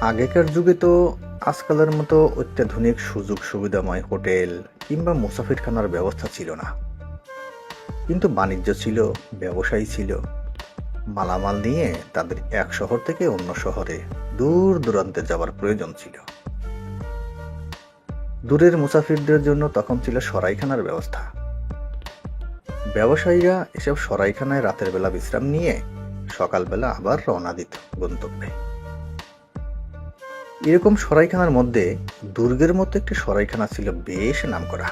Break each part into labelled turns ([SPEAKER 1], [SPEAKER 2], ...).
[SPEAKER 1] আগেকার যুগে তো আজকালের মতো অত্যাধুনিক সুযোগ সুবিধাময় হোটেল কিংবা মুসাফিরখানার ব্যবস্থা ছিল না। কিন্তু বাণিজ্য ছিল, ব্যবসায়ী ছিল। মালামাল নিয়ে তাদের এক শহর থেকে অন্য শহরে দূর দূরান্তে যাওয়ার প্রয়োজন ছিল। দূরের মুসাফিরদের জন্য তখন ছিল সরাইখানার ব্যবস্থা। ব্যবসায়ীরা এসব সরাইখানায় রাতের বেলা বিশ্রাম নিয়ে সকালবেলা আবার রওনা দিত গন্তব্যে। এরকম সরাইখানার মধ্যে দুর্গের মতো একটি সরাইখানা ছিল বেশ নামকরা।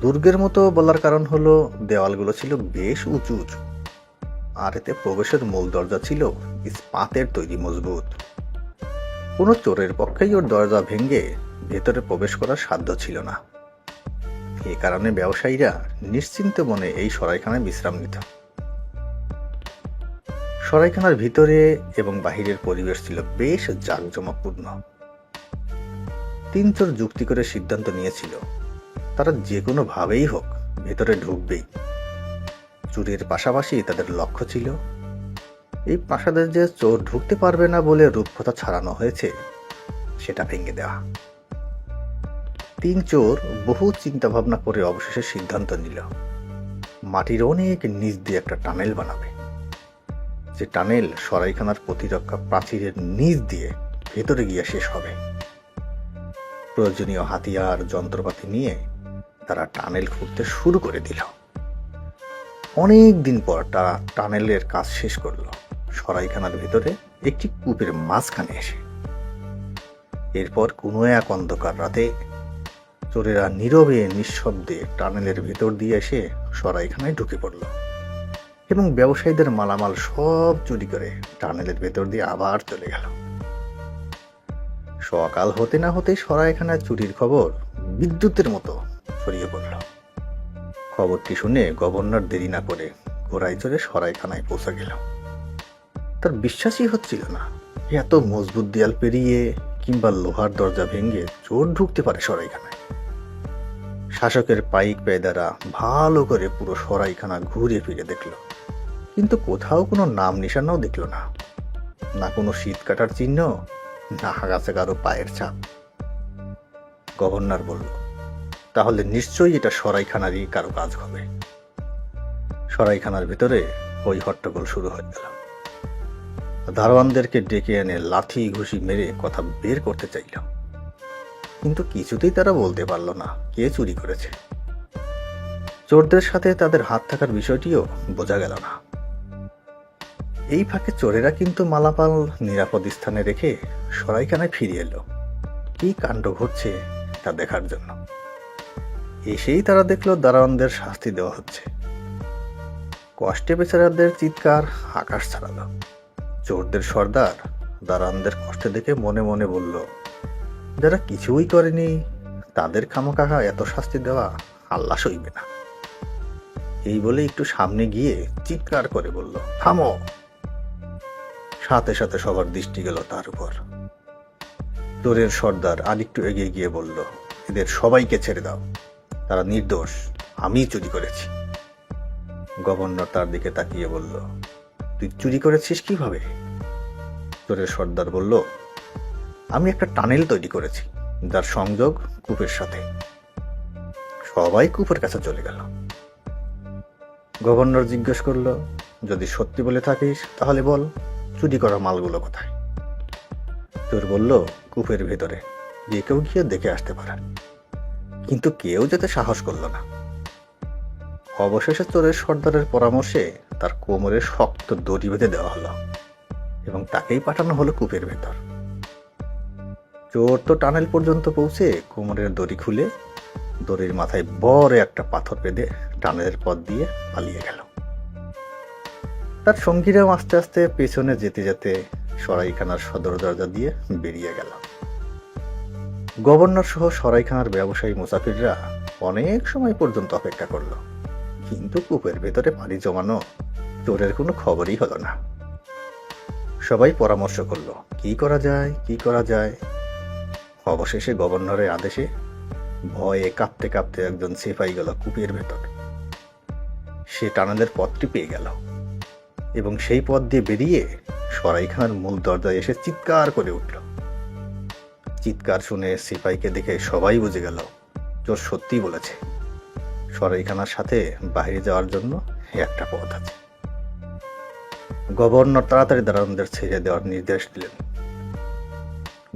[SPEAKER 1] দুর্গের মতো বলার কারণ হলো দেওয়ালগুলো ছিল বেশ উঁচু উঁচু, আর এতে প্রবেশের মূল দরজা ছিল ইস্পাতের তৈরি মজবুত। কোনো চোরের পক্ষেই ওর দরজা ভেঙে ভেতরে প্রবেশ করার সাধ্য ছিল না। এ কারণে ব্যবসায়ীরা নিশ্চিন্ত মনে এই সরাইখানায় বিশ্রাম নিত। সরাইখানার ভিতরে এবং বাহিরের পরিবেশ ছিল বেশ জাঁকজমকপূর্ণ। তিন চোর যুক্তি করে সিদ্ধান্ত নিয়েছিল তারা যে কোনো ভাবেই হোক ভেতরে ঢুকবেই। চুরির পাশাপাশি তাদের লক্ষ্য ছিল এই প্রাসাদের যে চোর ঢুকতে পারবে না বলে রূপকথা ছড়ানো হয়েছে সেটা ভেঙে দেওয়া। তিন চোর বহু চিন্তা ভাবনা করে অবশেষে সিদ্ধান্ত নিল মাটির অনেক নিচ দিয়ে একটা টানেল বানাবে, যে টানেল সরাইখানার প্রতিরক্ষা প্রাচীরের নিচ দিয়ে ভেতরে গিয়ে শেষ হবে। প্রয়োজনীয় হাতিয়ার যন্ত্রপাতি নিয়ে তারা টানেল খুঁড়তে শুরু করে দিল। অনেক দিন পর তারা টানেলের কাজ শেষ করলো সরাইখানার ভেতরে একটি কূপের মাঝখানে এসে। এরপর কোনো এক অন্ধকার রাতে চোরেরা নীরবে নিঃশব্দে টানেলের ভেতর দিয়ে এসে সরাইখানায় ঢুকে পড়ল এবং ব্যবসায়ীদের মালামাল সব চুরি করে টানেলের ভেতর দিয়ে আবার চলে গেল। সকাল হতে না হতেই সরাইখানায় চুরির খবর বিদ্যুতের মতো ছড়িয়ে পড়ল। খবরটি শুনে গভর্নর দেরি না করে ঘোড়ায় চড়ে সরাইখানায় পৌঁছে গেল। তার বিশ্বাসই হচ্ছিল না এত মজবুত দেয়াল পেরিয়ে কিংবা লোহার দরজা ভেঙে চোর ঢুকতে পারে সরাইখানায়। শাসকের পাইক পেদারা ভালো করে পুরো সরাইখানা ঘুরে ফিরে দেখল, কিন্তু কোথাও কোনো নাম নিশানাও দেখল না। না কোনো শীত কাটার চিহ্ন, না হাগাছে কারো পায়ের ছাপ। গভর্নর বলল, তাহলে নিশ্চয়ই এটা সরাইখানারই কারো কাজ হবে। সরাইখানার ভিতরে ওই হট্টগোল শুরু হয়ে গেল। দারোয়ানদেরকে ডেকে এনে লাথি ঘুষি মেরে কথা বের করতে চাইল, কিন্তু কিছুতেই তারা বলতে পারল না কে চুরি করেছে। চোরদের সাথে তাদের হাত থাকার বিষয়টিও বোঝা গেল না। এই ফাঁকে চোরেরা কিন্তু মালামাল নিরাপদ স্থানে রেখে সরাইখানায় ফিরে এলো কি কাণ্ড ঘটছে তা দেখার জন্য। এসেই তারা দেখলো দারোয়ানদের শাস্তি দেওয়া হচ্ছে। কষ্টে বেচারাদের চিৎকার আকাশ ছাড়ালো। চোরদের সর্দার দারোয়ানদের কষ্ট দেখে মনে মনে বলল, যারা কিছুই করেনি তাদের খামোখা এত শাস্তি দেওয়া আল্লাহ সইবে না। এই বলে একটু সামনে গিয়ে চিৎকার করে বলল, থামো। সাথে সাথে সবার দৃষ্টি গেল তার উপর। চোরের সর্দার আরেকটু এগিয়ে গিয়ে বলল, এদের সবাইকে ছেড়ে দাও, তারা নির্দোষ, আমি চুরি করেছি। গভর্নর তার দিকে তাকিয়ে বলল, তুই চুরি করেছিস কিভাবে? চোরের সর্দার বলল, আমি একটা টানেল তৈরি করেছি যার সংযোগ কূপের সাথে। সবাই কূপের কাছে চলে গেল। গভর্নর জিজ্ঞেস করল, যদি সত্যি বলে থাকিস তাহলে বল চুরি করা মালগুলো কোথায়? চোর বলল, কূপের ভেতরে, যে কেউ গিয়ে দেখে আসতে পারে। কিন্তু কেউ যেতে সাহস করল না। অবশেষে চোরের সর্দারের পরামর্শে তার কোমরে শক্ত দড়ি বেঁধে দেওয়া হলো এবং তাকেই পাঠানো হলো কূপের ভেতর। চোর তো টানেল পর্যন্ত পৌঁছে কোমরের দড়ি খুলে দড়ির মাথায় বড় একটা পাথর বেঁধে টানেলের পথ দিয়ে পালিয়ে গেল। তার সঙ্গীরাও আস্তে আস্তে পেছনে যেতে যেতে সরাইখানার সদর দরজা দিয়ে বেরিয়ে গেল। গভর্নর সহ সরাইখানার ব্যবসায়ী মুসাফিররা অনেক সময় পর্যন্ত অপেক্ষা করল, কিন্তু কূপের ভেতরে পানি জমানো চোরের কোনো খবরই হলো না। সবাই পরামর্শ করলো কি করা যায় কি করা যায়। অবশেষে গভর্নরের আদেশে ভয়ে কাঁপতে কাঁপতে একজন সিপাহি গেল কূপের ভেতর। সে টানেলের পথটি পেয়ে গেল এবং সেই পথ দিয়ে বেরিয়ে সরাইখানার মূল দরজায় এসে চিৎকার করে উঠল। চিৎকার শুনে সিপাহীকে দেখে সবাই বুঝে গেল চোর সত্যিই বলেছে। সরাইখানার সাথে বাইরে যাওয়ার জন্য একটা পথ আছে। গভর্নর তাড়াতাড়ি দারোয়ানদের ছেড়ে দেওয়ার নির্দেশ দিলেন।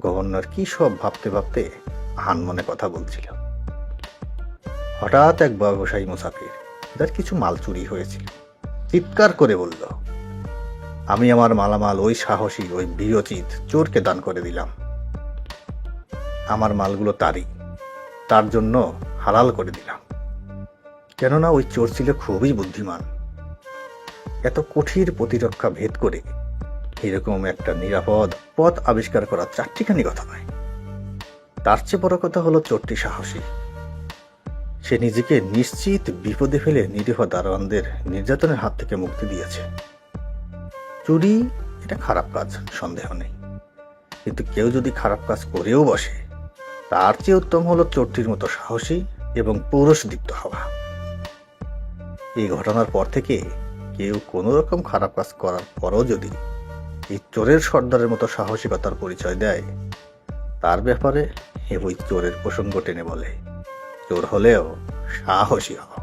[SPEAKER 1] গভর্নর কি সব ভাবতে ভাবতে আনমনে কথা বলছিল। হঠাৎ এক ব্যবসায়ী মুসাফির, যার কিছু মাল চুরি হয়েছিল, চিৎকার করে বলল, আমি আমার মালামাল ওই সাহসী, ওই বীরচিত চোরকে দান করে দিলাম। আমার মালগুলো তার জন্য হালাল করে দিলাম। কেননা ওই চোর ছিল খুবই বুদ্ধিমান। এত কঠিন প্রতিরক্ষা ভেদ করে এরকম একটা নিরাপদ পথ আবিষ্কার করা চারটিখানি কথা নয়। তার চেয়ে বড় কথা হলো চোরটি সাহসী। সে নিজেকে নিশ্চিত বিপদে ফেলে নিরীহ দারোয়ানদের নির্যাতনের হাত থেকে মুক্তি দিয়েছে। চুরি এটা খারাপ কাজ, সন্দেহ নেই, কিন্তু কেউ যদি খারাপ কাজ করেও বসে, তার চেয়ে উত্তম হলো চোরটির মতো সাহসী এবং পৌরুষদীপ্ত হওয়া। এই ঘটনার পর থেকে কেউ কোনো রকম খারাপ কাজ করার পরও যদি এই চোরের সর্দারের মতো সাহসিকতার পরিচয় দেয়, তার ব্যাপারে ওই চোরের প্রসঙ্গ টেনে বলে, চোর হলেও সাহসী হও।